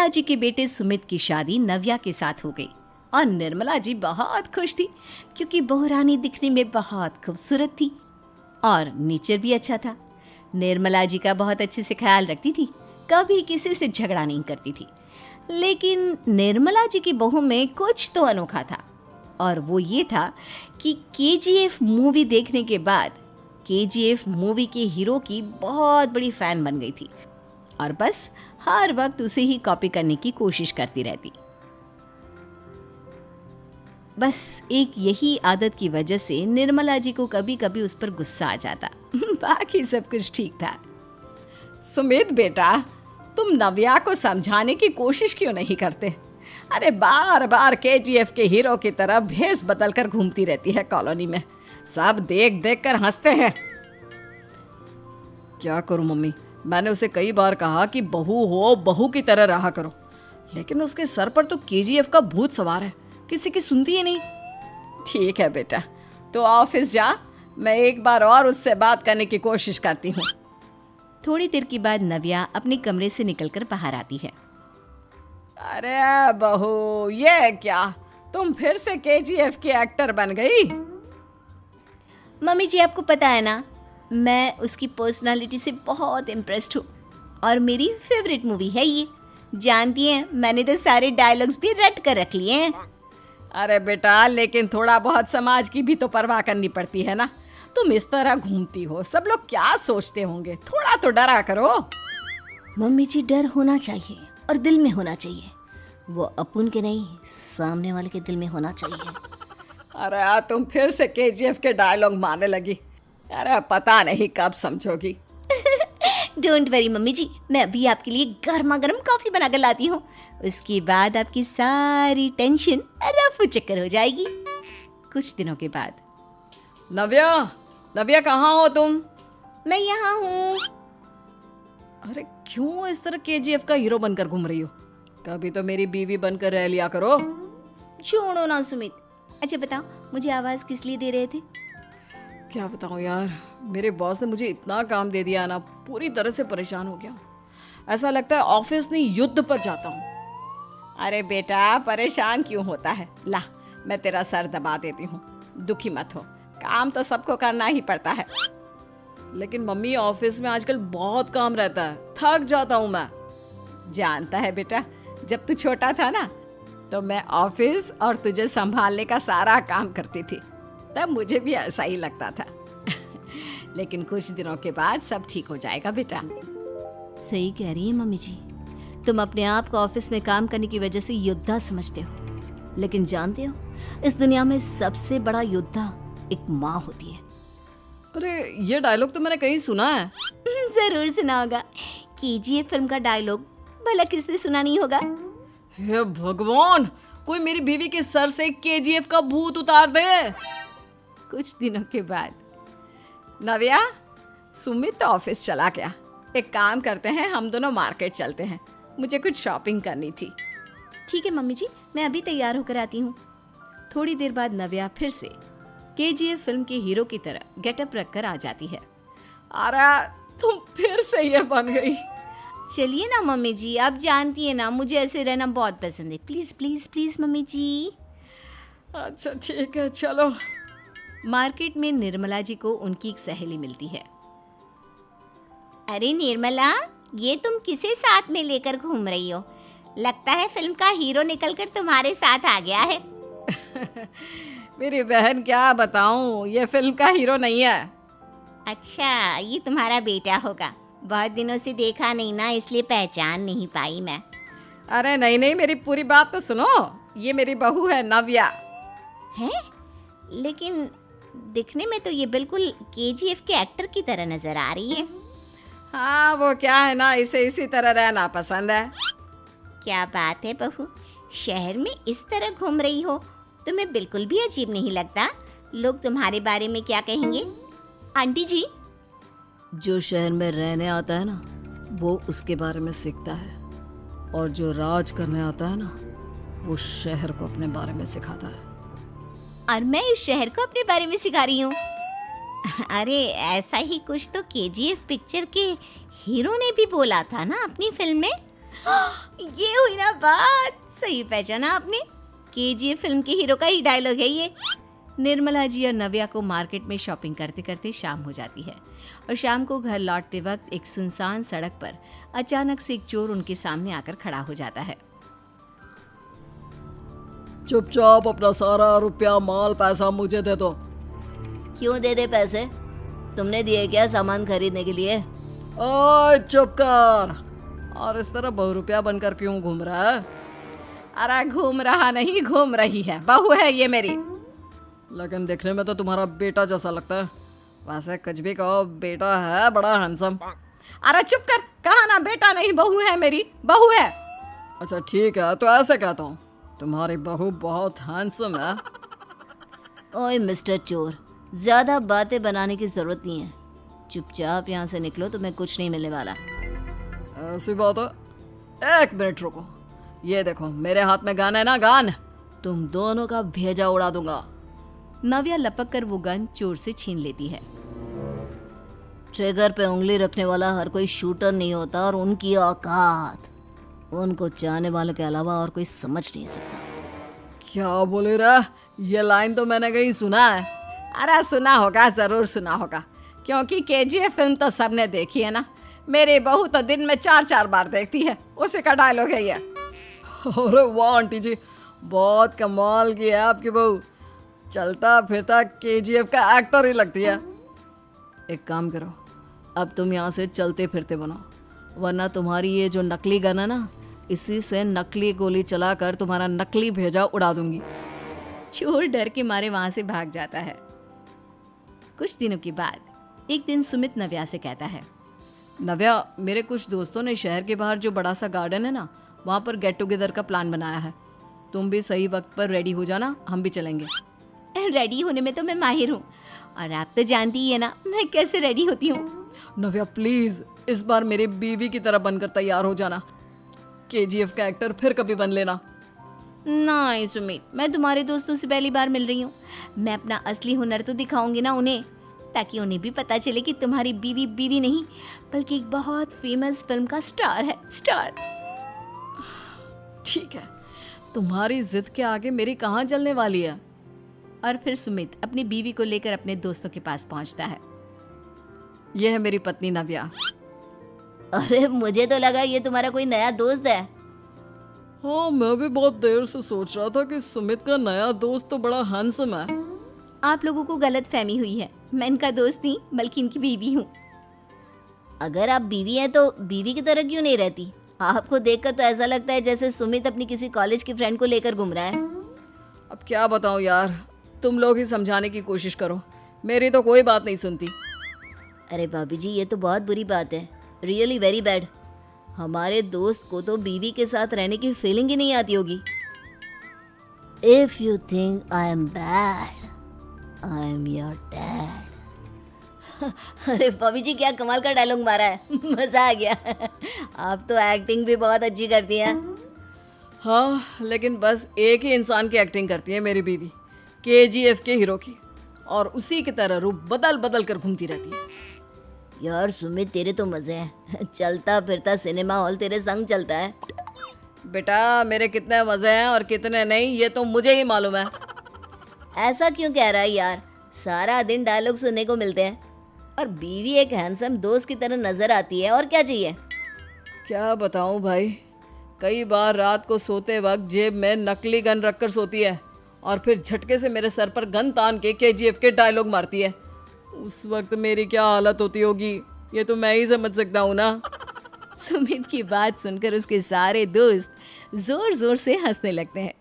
निर्मला जी के बेटे सुमित की शादी नव्या के साथ हो गई और निर्मला जी बहुत खुश थी क्योंकि बहू रानी दिखने में बहुत खूबसूरत थी और नेचर भी अच्छा था। निर्मला जी का बहुत अच्छे से ख्याल रखती थी, कभी किसी से झगड़ा नहीं करती थी। लेकिन निर्मला जी की बहू में कुछ तो अनोखा था और वो ये था कि केजीएफ मूवी देखने के बाद केजीएफ मूवी के हीरो की बहुत बड़ी फैन बन गई थी और बस हर वक्त उसे ही कॉपी करने की कोशिश करती रहती। बस एक यही आदत की वजह से निर्मला जी को कभी कभी उस पर गुस्सा आ जाता। बाकी सब कुछ ठीक था। सुमित बेटा, तुम नव्या को समझाने की कोशिश क्यों नहीं करते? अरे बार बार केजीएफ के हीरो की तरह भेस बदल कर घूमती रहती है कॉलोनी में, सब देख देख कर हंसते हैं। क्या करूं मम्मी, मैंने उसे कई बार कहा कि बहू हो, बहू की तरह रहा करो, लेकिन उसके सर पर तो केजीएफ का भूत सवार है, किसी की सुनती ही नहीं। ठीक है बेटा, तो ऑफिस जा, मैं एक बार और उससे बात करने की कोशिश करती हूँ। थोड़ी देर के बाद नव्या अपने कमरे से निकलकर बाहर आती है। अरे बहू, ये क्या, तुम फिर से केजीएफ की एक्टर बन गई? मम्मी जी, आपको पता है ना, मैं उसकी पर्सनालिटी से बहुत इम्प्रेस्ड हूँ और मेरी फेवरेट मूवी है ये। जानती हैं, मैंने तो सारे डायलॉग्स भी रट कर रख लिए हैं। अरे बेटा, लेकिन थोड़ा बहुत समाज की भी तो परवाह करनी पड़ती है ना। तुम इस तरह घूमती हो, सब लोग क्या सोचते होंगे, थोड़ा तो डरा करो। मम्मी जी, डर होना चाहिए और दिल में होना चाहिए, वो अपन के नहीं, सामने वाले के दिल में होना चाहिए। अरे तुम फिर से केजीएफ के डायलॉग मारने लगी। अरे पता नहीं कब समझोगी। डोंट वरी मम्मी जी, मैं अभी आपके लिए गर्मा गर्म कॉफी बनाकर लाती हूँ, उसके बाद आपकी सारी टेंशन रफू चक्कर हो जाएगी। कुछ दिनों के बाद। नव्या कहाँ हो तुम? मैं यहाँ हूँ। अरे क्यों इस तरह केजीएफ का हीरो बनकर घूम रही हो? कभी तो मेरी बीवी बनकर रह लिया करो। छोड़ो ना सुमित। अच्छा बताओ, मुझे आवाज किस लिए दे रहे थे? क्या बताऊं यार, मेरे बॉस ने मुझे इतना काम दे दिया ना, पूरी तरह से परेशान हो गया। ऐसा लगता है ऑफिस नहीं, युद्ध पर जाता हूँ। अरे बेटा, परेशान क्यों होता है? ला, मैं तेरा सर दबा देती हूँ, दुखी मत हो, काम तो सबको करना ही पड़ता है। लेकिन मम्मी, ऑफिस में आजकल बहुत काम रहता है, थक जाता हूँ मैं। जानता है बेटा, जब तू छोटा था ना, तो मैं ऑफिस और तुझे संभालने का सारा काम करती थी, तब मुझे भी ऐसा ही लगता था। लेकिन कुछ दिनों के बाद सब ठीक हो जाएगा बेटा। सही कह रही है मम्मी जी, तुम अपने आप को ऑफिस में काम करने की वजह से योद्धा समझते हो, लेकिन जानते हो, इस दुनिया में सबसे बड़ा योद्धा एक माँ होती है। अरे ये डायलॉग तो मैंने कहीं सुना है। जरूर सुना होगा, केजीएफ फिल्म का डायलॉग, भला किसने सुना नहीं होगा? हे भगवान, कोई मेरी बीवी के सर से केजीएफ का भूत उतार दे। कुछ दिनों के बाद। नव्या, सुमित तो ऑफिस चला गया, एक काम करते हैं, हम दोनों मार्केट चलते हैं, मुझे कुछ शॉपिंग करनी थी। ठीक है मम्मी जी, मैं अभी तैयार होकर आती हूँ। थोड़ी देर बाद नव्या फिर से केजीएफ फिल्म के हीरो की तरह गेटअप रखकर आ जाती है। अरे तुम फिर से ये बन गई। चलिए ना मम्मी जी, आप जानती है ना, मुझे ऐसे रहना बहुत पसंद है। प्लीज प्लीज प्लीज मम्मी जी। अच्छा ठीक है, चलो। मार्केट में निर्मला जी को उनकी एक सहेली मिलती है। अरे निर्मला, ये तुम किसे साथ में लेकर घूम रही हो? लगता है फिल्म का हीरो निकलकर तुम्हारे साथ आ गया है। मेरी बहन, क्या बताऊं, ये फिल्म का हीरो नहीं है। अच्छा, ये तुम्हारा बेटा होगा, बहुत दिनों से देखा नहीं ना, इसलिए पहचान नहीं पाई मैं। अरे नहीं नहीं, मेरी पूरी बात तो सुनो, ये मेरी बहू है नव्या। हैं? लेकिन दिखने में तो ये बिल्कुल केजीएफ के एक्टर की तरह नजर आ रही है। हाँ, वो क्या है ना, इसे इसी तरह रहना पसंद है। क्या बात है बहू, शहर में इस तरह घूम रही हो, तुम्हें बिल्कुल भी अजीब नहीं लगता? लोग तुम्हारे बारे में क्या कहेंगे? आंटी जी, जो शहर में रहने आता है ना, वो उसके बारे में सीखता है, और जो राज करने आता है ना, वो शहर को अपने बारे में सिखाता है। और मैं इस शहर को अपने बारे में सिखा रही हूँ। अरे ऐसा ही कुछ तो केजीएफ पिक्चर के हीरो ने भी बोला था ना अपनी फिल्म में। ये हुई ना बात, सही पहचाना आपने, केजीएफ फिल्म के हीरो का ही डायलॉग है ये। निर्मला जी और नव्या को मार्केट में शॉपिंग करते करते शाम हो जाती है और शाम को घर लौटते वक्त एक सुनसान सड़क पर अचानक से एक चोर उनके सामने आकर खड़ा हो जाता है। चुपचाप अपना सारा रुपया माल पैसा मुझे दे दो। क्यों दे दे पैसे? तुमने दिए क्या सामान खरीदने के लिए? ओए चुप कर। और इस तरह बहुरुपया बनकर क्यों घूम रहा है? अरे घूम रहा नहीं, घूम रही है, बहू है ये मेरी। लेकिन देखने में तो तुम्हारा बेटा जैसा लगता है। वैसे कुछ भी कहो, बेटा है बड़ा हैंडसम। अरे चुप कर, कहा ना बेटा नहीं बहू है मेरी, बहू है। अच्छा ठीक है, तो ऐसे कहता हूँ, तुम्हारी बहू बहुत हैंडसम है। ओए मिस्टर चोर, ज्यादा बातें बनाने की जरूरत नहीं है, चुपचाप यहाँ से निकलो, तुम्हें कुछ नहीं मिलने वाला। ऐसी बात है, एक मिनट रुको। ये देखो मेरे हाथ में गन है ना, गन, तुम दोनों का भेजा उड़ा दूंगा। नव्या लपक कर वो गन चोर से छीन लेती है। ट्रिगर पे उंगली रखने वाला हर कोई शूटर नहीं होता, और उनकी औकात उनको चाहने वालों के अलावा और कोई समझ नहीं सकता। क्या बोले रहा? ये लाइन तो मैंने कहीं सुना है। अरे सुना होगा, जरूर सुना होगा, क्योंकि केजीएफ फिल्म तो सबने देखी है ना। मेरी बहू तो दिन में 4-4 बार देखती है, उसी का डायलॉग है ये। अरे वाह आंटी जी, बहुत कमाल की है आपकी बहू। चलता फिरता केजीएफ का एक्टर ही लगती है। एक काम करो, अब तुम यहाँ से चलते फिरते बनो, वरना तुम्हारी ये जो नकली गन है ना, इसी से नकली गोली चलाकर तुम्हारा नकली भेजा उड़ा दूंगी। चोर डर के मारे वहां से भाग जाता है। कुछ दिनों के बाद एक दिन सुमित नव्या से कहता है, नव्या, मेरे कुछ दोस्तों ने शहर के बाहर जो बड़ा सा गार्डन है ना, वहाँ पर गेट टुगेदर का प्लान बनाया है। तुम भी सही वक्त पर रेडी हो जाना, हम भी चलेंगे। रेडी होने में तो मैं माहिर हूँ, और आप तो जानती ही है ना मैं कैसे रेडी होती हूँ। नव्या प्लीज, इस बार मेरी बीवी की तरह बनकर तैयार हो जाना। केजीएफ का एक्टर फिर कभी बन लेना। नहीं सुमित, मैं तुम्हारे दोस्तों से पहली बार मिल रही हूँ, मैं अपना असली हुनर तो दिखाऊंगी ना उन्हें, ताकि उन्हें भी पता चले कि तुम्हारी बीवी बीवी नहीं बल्कि एक बहुत फेमस फिल्म का स्टार है, स्टार। ठीक है, तुम्हारी जिद के आगे मेरी कहाँ जलने वाली है। और फिर सुमित अपनी बीवी को लेकर अपने दोस्तों के पास पहुंचता है। यह है मेरी पत्नी नव्या। अरे मुझे तो लगा ये तुम्हारा कोई नया दोस्त है। हाँ, मैं भी बहुत देर से सोच रहा था कि सुमित का नया दोस्त तो बड़ा हैंडसम है। आप लोगों को गलत फहमी हुई है, मैं इनका दोस्त नहीं बल्कि इनकी बीवी हूँ। अगर आप बीवी हैं तो बीवी की तरह क्यों नहीं रहती? आपको देखकर तो ऐसा लगता है जैसे सुमित अपनी किसी कॉलेज की फ्रेंड को लेकर घूम रहा है। अब क्या बताऊँ यार, तुम लोग ही समझाने की कोशिश करो, मेरी तो कोई बात नहीं सुनती। अरे भाभी जी, ये तो बहुत बुरी बात है, रियली वेरी बैड। हमारे दोस्त को तो बीवी के साथ रहने की फीलिंग ही नहीं आती होगी। If you think I am bad, I am your dad. अरे भाभी जी, क्या कमाल का डायलॉग मारा है, मजा आ गया। आप तो एक्टिंग भी बहुत अच्छी करती हैं। हाँ, लेकिन बस एक ही इंसान की एक्टिंग करती है मेरी बीवी, केजीएफ के हीरो की, और उसी की तरह रूप बदल बदल कर घूमती रहती है। यार सुमित, तेरे तो मजे हैं, चलता फिरता सिनेमा हॉल तेरे संग चलता है। बेटा, मेरे कितने मजे हैं और कितने नहीं ये तो मुझे ही मालूम है। ऐसा क्यों कह रहा है यार, सारा दिन डायलॉग सुनने को मिलते हैं, और बीवी एक हैंडसम दोस्त की तरह नजर आती है, और क्या चाहिए। क्या बताऊं भाई, कई बार रात को सोते वक्त जेब में नकली गन रखकर सोती है और फिर झटके से मेरे सर पर गन तान के केजीएफ के डायलॉग मारती है। उस वक्त मेरी क्या हालत होती होगी ये तो मैं ही समझ सकता हूँ ना। सुमित की बात सुनकर उसके सारे दोस्त जोर जोर से हंसने लगते हैं।